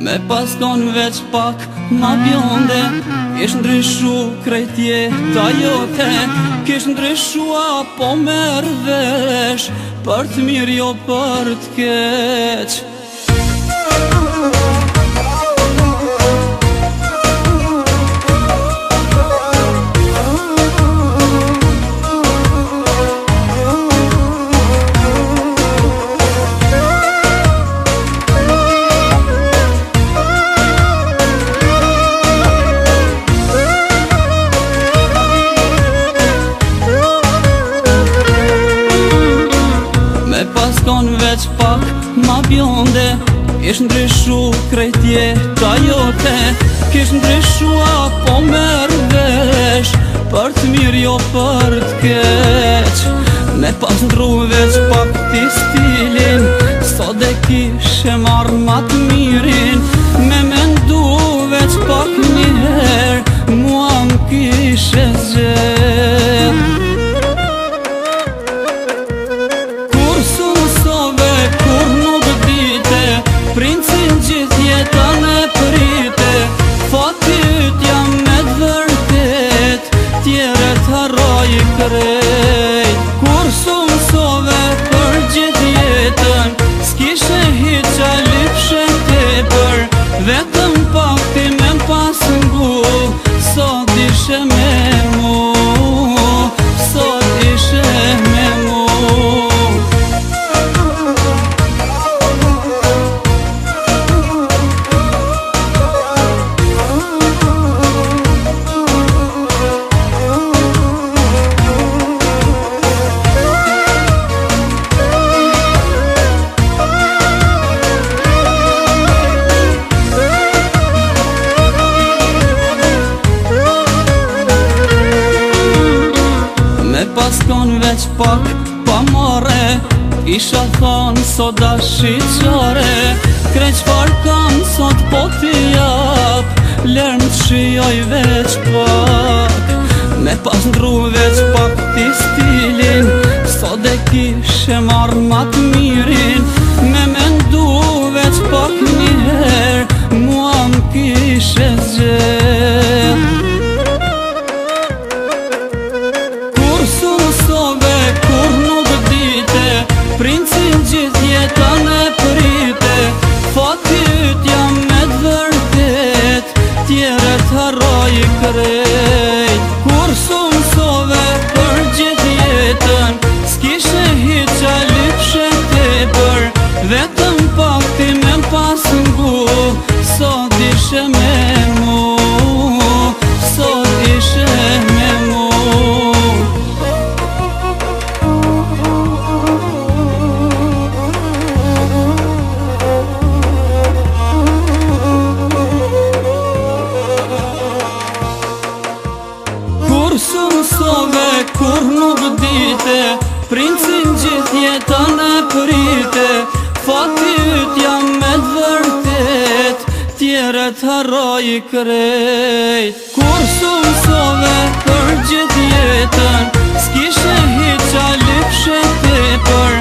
Me paskon veç pak ma bjonde, kish ndryshu krejt jeta jote. Kish ndryshua po merr vesh, për t'mirë jo për t'keq. Paskon veç pak ma bjonde, kish ndryshu krejt jeta jote. Kish ndryshua po merr vesh, për t'mirë jo për t'keq. Me pas ndru veç pak t'i stilin, sot e kishe marr ma t'mirin. Me mendu veç pak njëher, mua m'kishe zgjedh. Princin gjithë jetën e prite, fatit jam me t'vërtet, tjeret harroj krejt. Kur su mësove për gjithë jetën, s'kishe hiqa lipshe tepër. Vetëm pak ti me m'pas ngu, sot ishe me mu, sot ishe me mu. Paskon veç pak pa more, isha thon sot dashiqare. Krejt qfar kam sot po t'i jap, ler m't'shijoj veç pak. Me pas ndru veç pak t'i stilin, sot e kishe marr ma t'mirin. Me mendu veç pak njëher, mua m'kishe zgjedh. Princin gjithë jetën e prite, fatit jam me t'vërtet, tjeret harroj krejt. Kur su mësove për gjithë jetën, s'kishe hiqa lipshe tepër. Vetëm pak ti me m'pas ngu, sot ishe me mu, sot ishe me mu. Kur su mësove, kur nuk dite, princin gjithë jetën e prite, fatit jam me t'vërtet, tjeret harroj krejt. Kur su mësove për gjithë jetën, s'kishe hiqa lipshe tepër.